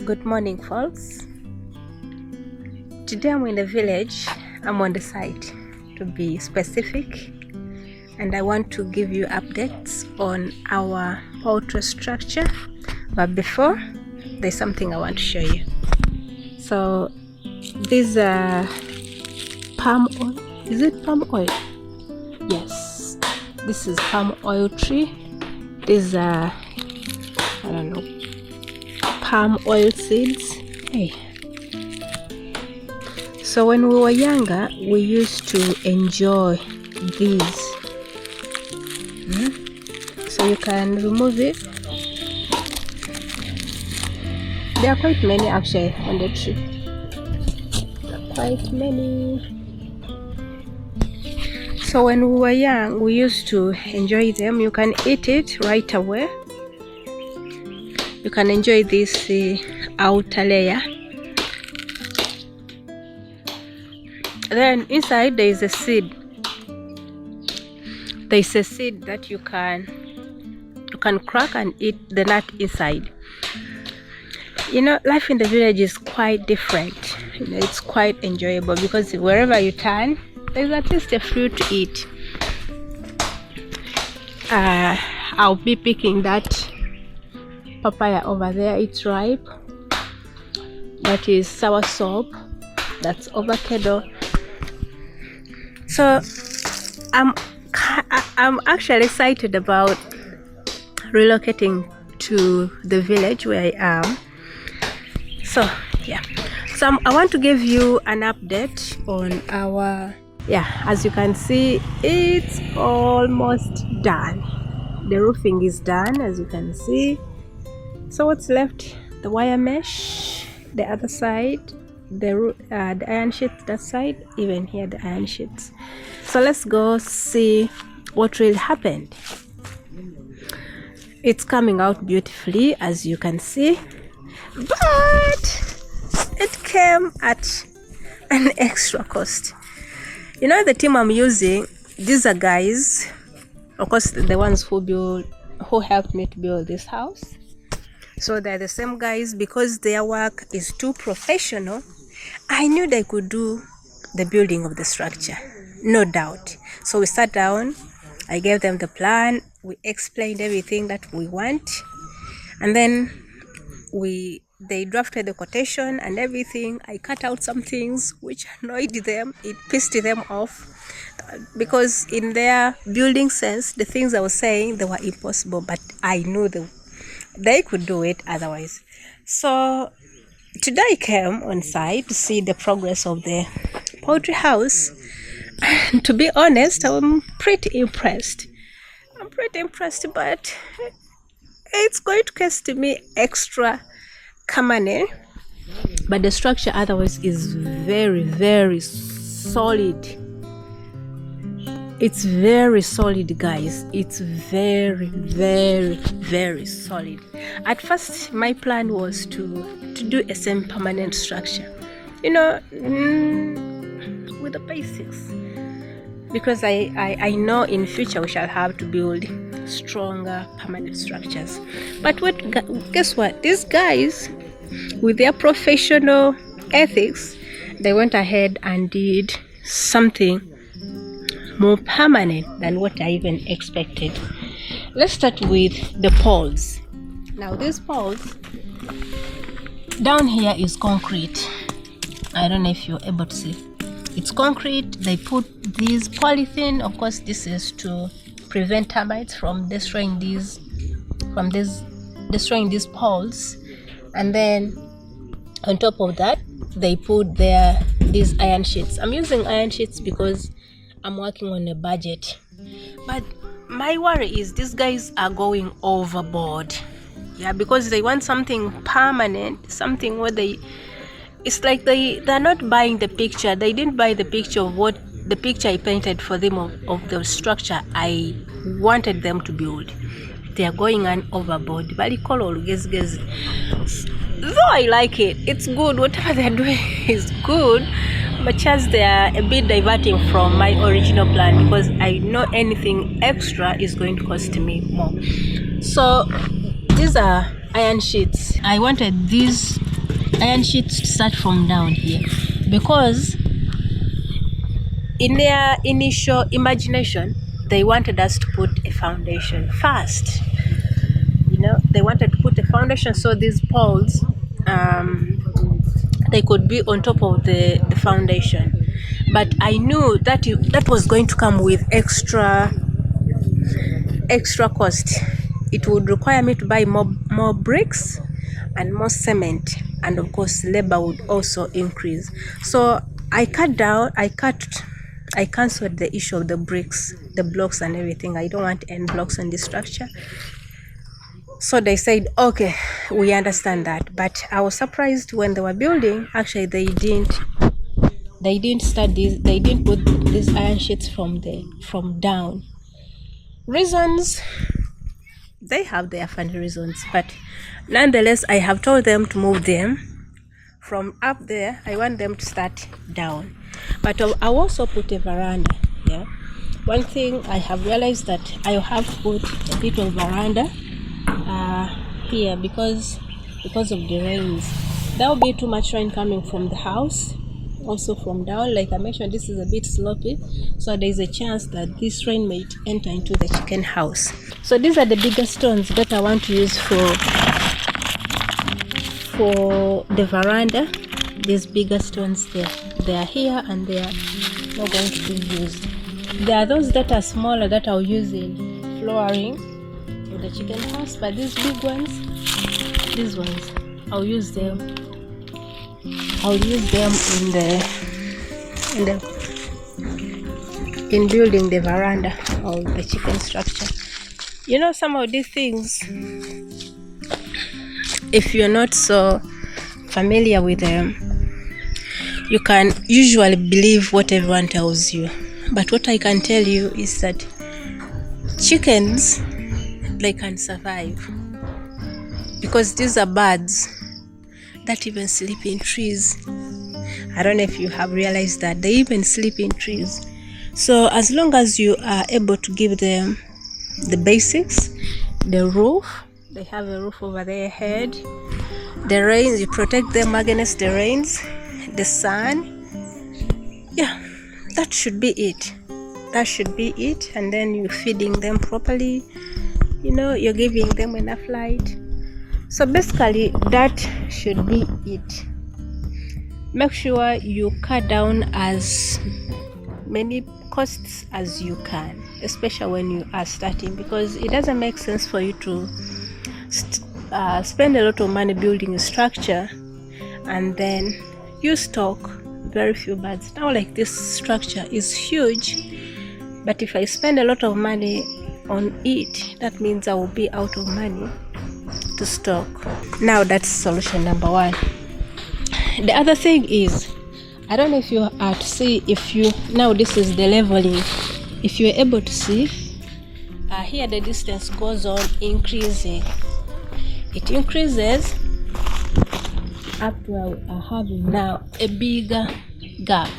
Good morning, folks. Today I'm in the village. I'm on the site, to be specific, and I want to give you updates on our poultry structure. But before, there's something I want to show you. So these are palm oil. Is it palm oil? Yes, this is palm oil tree. These are, I don't know, palm oil seeds. Hey. So when we were younger, we used to enjoy these. So you can remove it. There are quite many actually on the tree. There are quite many. So when we were young, we used to enjoy them. You can eat it right away. You can enjoy this outer layer. Then inside there is a seed. There is a seed that you can crack and eat the nut inside. You know, life in the village is quite different. You know, it's quite enjoyable because wherever you turn, there's at least a fruit to eat. I'll be picking that papaya over there. It's ripe. That is soursop. That's avocado. So I'm actually excited about relocating to the village where I am. So yeah, so I want to give you an update on our, as you can see, it's almost done. The roofing is done, as you can see. So what's left? The wire mesh, the other side, the iron sheets that side, even here the iron sheets. So let's go see what really happened. It's coming out beautifully, as you can see, but it came at an extra cost. You know, the team I'm using, these are guys, of course, the ones who helped me to build this house. So they're the same guys. Because their work is too professional, I knew they could do the building of the structure, no doubt. So we sat down, I gave them the plan, we explained everything that we want, and then they drafted the quotation and everything. I cut out some things which annoyed them, it pissed them off, because in their building sense, the things I was saying, they were impossible, but I knew they could do it otherwise. So today I came on site to see the progress of the poultry house, and to be honest, I'm pretty impressed. But it's going to cost me extra money. But the structure otherwise is very, very solid. It's very solid, guys. It's very, very, very solid. At first, my plan was to do a semi-permanent structure, you know, with the basics, because I know in future we shall have to build stronger permanent structures. But guess what? These guys, with their professional ethics, they went ahead and did something more permanent than what I even expected. Let's start with the poles. Now these poles down here is concrete. I don't know if you're able to see. It's concrete. They put these polythene. Of course, this is to prevent termites from destroying these poles. And then on top of that, they put these iron sheets. I'm using iron sheets because I'm working on a budget. But my worry is these guys are going overboard. Yeah, because they want something permanent, something where it's like they're not buying the picture. They didn't buy the picture of what the picture I painted for them of the structure I wanted them to build. They are going on overboard. Though I like it, it's good. Whatever they're doing is good, but just they are a bit diverting from my original plan, because I know anything extra is going to cost me more. So these are iron sheets. I wanted these iron sheets to start from down here, because in their initial imagination they wanted us to put a foundation first. They wanted to put a foundation so these poles, they could be on top of the foundation. But I knew that was going to come with extra cost. It would require me to buy more bricks and more cement, and of course labor would also increase. So I cancelled the issue of the bricks, the blocks and everything. I don't want end blocks on the structure. So they said, okay, we understand that. But I was surprised when they were building. Actually, they didn't start this. They didn't put these iron sheets from down. Reasons, they have their funny reasons, but nonetheless, I have told them to move them from up there. I want them to start down. But I also put a veranda. Yeah. One thing I have realized that I have put a bit of veranda here because of the rains. There will be too much rain coming from the house, also from down. Like I mentioned, this is a bit slopey, so there is a chance that this rain might enter into the chicken house. So these are the bigger stones that I want to use for the veranda. These bigger stones they are here and they are not going to be used. There are those that are smaller that I'll use in flooring in the chicken house, but these big ones, these ones, I'll use them in building the veranda of the chicken structure. Some of these things, if you're not so familiar with them, you can usually believe what everyone tells you. But what I can tell you is that chickens, they can survive, because these are birds that even sleep in trees. I don't know if you have realized that they even sleep in trees. So as long as you are able to give them the basics, the roof, they have a roof over their head, the rains, you protect them against the rains, the sun, yeah, that should be it. And then you're feeding them properly, you're giving them enough light. So basically that should be it. Make sure you cut down as many costs as you can, especially when you are starting, because it doesn't make sense for you to spend a lot of money building a structure and then you stock very few birds. Now, like, this structure is huge, but if I spend a lot of money on it, that means I will be out of money to stock. Now that's solution number one. The other thing is, I don't know if you are to see, now this is the leveling, if you're able to see, here the distance goes on increasing. It increases up to having now a bigger gap.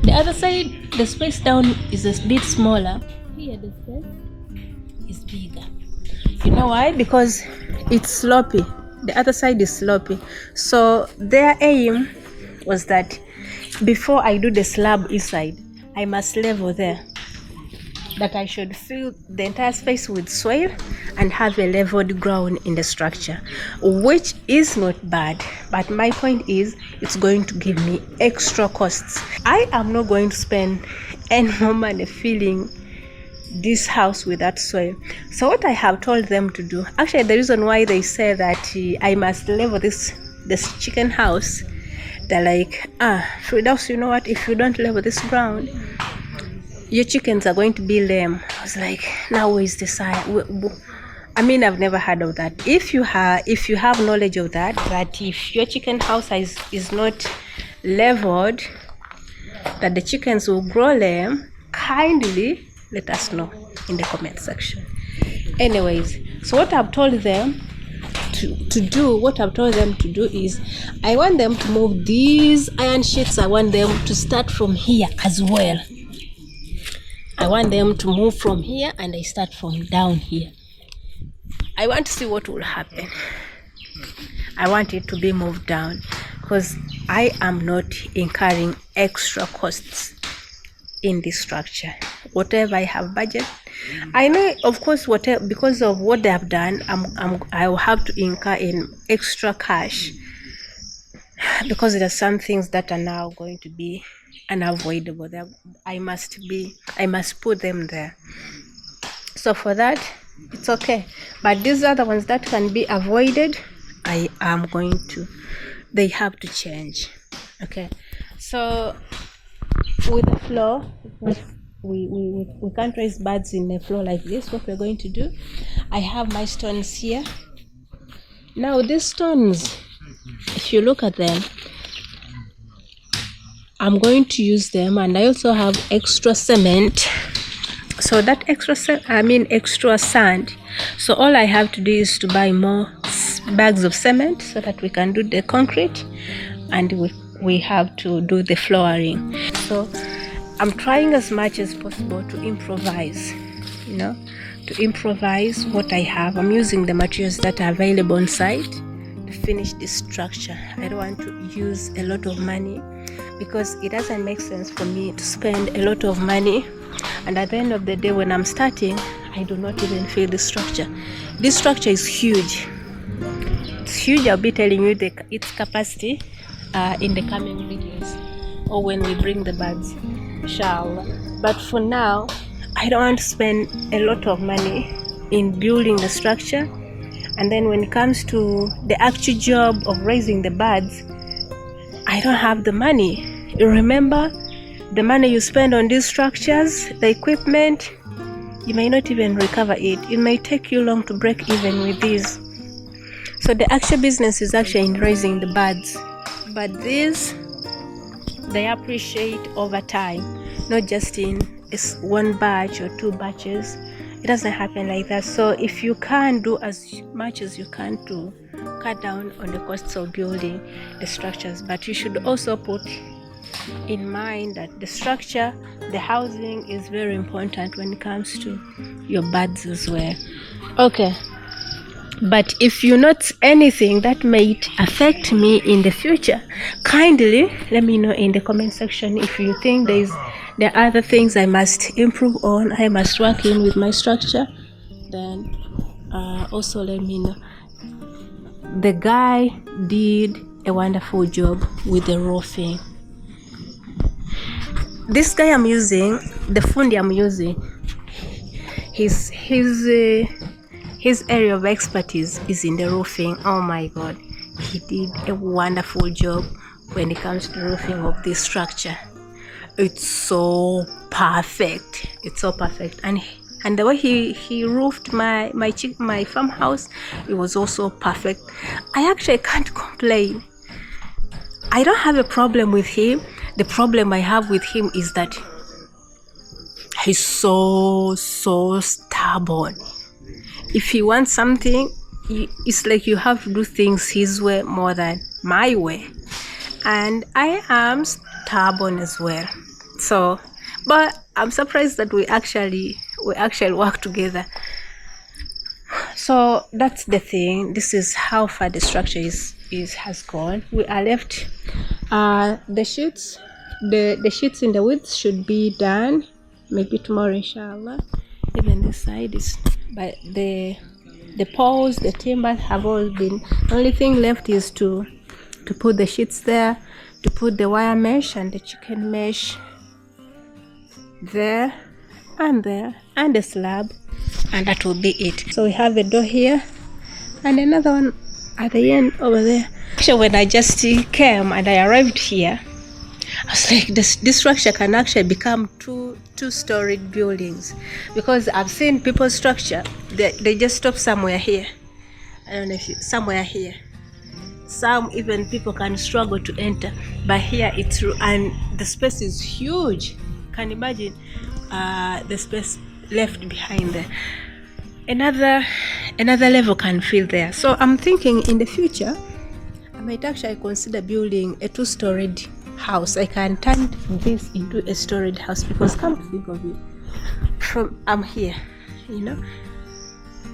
The other side, the space down is a bit smaller. Here the space is bigger. You know why? Because it's slopey. The other side is slopey. So their aim was that before I do the slab inside, I must level there. That I should fill the entire space with soil and have a leveled ground in the structure, which is not bad. But my point is, it's going to give me extra costs. I am not going to spend any more money filling this house with that soil. So what I have told them to do, actually the reason why they say that I must level this chicken house, they're like, Firdaus, you know what, if you don't level this ground, your chickens are going to be lame. I was like, now where is the sign? I mean, I've never heard of that. If you have knowledge of that if your chicken house is not leveled, that the chickens will grow lame, kindly let us know in the comment section. Anyways, so what I've told them to do is, I want them to move these iron sheets. I want them to start from here as well. I want them to move from here and I start from down here. I want to see what will happen. I want it to be moved down. because I am not incurring extra costs in this structure. Whatever I have budget, I know, of course, whatever, because of what they have done, I will have to incur in extra cash, because there are some things that are now going to be unavoidable. I must put them there. So for that, it's okay. But these are the ones that can be avoided. They have to change. Okay. So with the floor, we can't raise birds in the floor like this. What we're going to do, I have my stones here. Now these stones, if you look at them, I'm going to use them, and I also have extra cement. So that extra sand. So all I have to do is to buy more bags of cement so that we can do the concrete, and we have to do the flooring. So I'm trying as much as possible to improvise, what I have. I'm using the materials that are available on site to finish this structure. I don't want to use a lot of money, because it doesn't make sense for me to spend a lot of money, and at the end of the day, when I'm starting, I do not even feel the structure. This structure is huge. It's huge. I'll be telling you its capacity in the coming videos, or when we bring the birds, inshallah. But for now, I don't want to spend a lot of money in building the structure, and then when it comes to the actual job of raising the birds, I don't have the money. You remember, the money you spend on these structures, the equipment, you may not even recover it. It may take you long to break even with these. So the actual business is actually in raising the birds. But these, they appreciate over time, not just in one batch or 2 batches. It doesn't happen like that. So if you can do as much as you can to cut down on the costs of building the structures, but you should also put in mind that the structure, the housing, is very important when it comes to your birds as well. Okay, but if you notice anything that might affect me in the future, kindly let me know in the comment section. If you think there are other things I must improve on, I must work in with my structure, then also let me know. The guy did a wonderful job with the roofing. This guy I'm using, the fundi I'm using, his area of expertise is in the roofing. Oh my God, he did a wonderful job when it comes to roofing of this structure. It's so perfect. It's so perfect, and the way he roofed my farmhouse, it was also perfect. I actually can't complain. I don't have a problem with him. The problem I have with him is that he's so stubborn. If he wants something, it's like you have to do things his way more than my way, and I am stubborn as well. So, but I'm surprised that we actually work together. So that's the thing. This is how far the structure has gone. We are left the sheets. The sheets in the width should be done maybe tomorrow, inshallah. Even the side is, but the poles, the timbers have all been. The only thing left is to put the sheets there, to put the wire mesh and the chicken mesh there and the slab, and that will be it. So we have a door here and another one at the end over there. Actually, when I just came and I arrived here, I was like, this structure can actually become two-storied buildings, because I've seen people's structure, they just stop somewhere here. I don't know if somewhere here. Some even people can struggle to enter, but here it's, and the space is huge. Can imagine the space left behind there. Another level can fill there. So I'm thinking in the future I might actually consider building a 2-storied house. I can turn this into a storied house, because come to think of it, I'm here,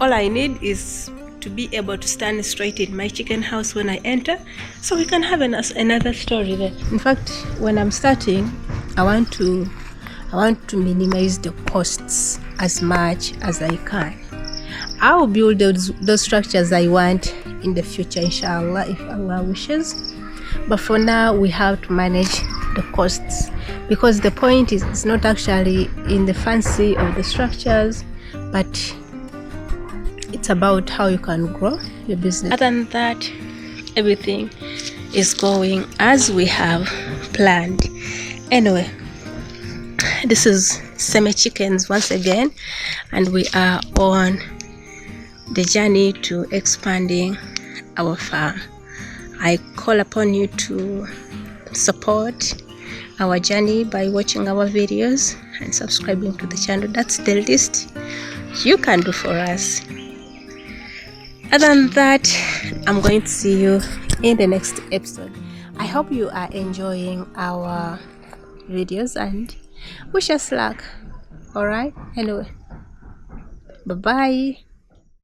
all I need is to be able to stand straight in my chicken house when I enter, so we can have another story there. In fact, when I'm starting, I want to minimize the costs as much as I can. I'll build those structures I want in the future, inshallah, if Allah wishes. But for now, we have to manage the costs, because the point is, it's not actually in the fancy of the structures, but it's about how you can grow your business. Other than that, everything is going as we have planned. Anyway, this is Seme Chickens once again, and we are on the journey to expanding our farm. I call upon you to support our journey by watching our videos and subscribing to the channel. That's the least you can do for us. Other than that, I'm going to see you in the next episode. I hope you are enjoying our videos and wish us luck. Alright, anyway, bye bye.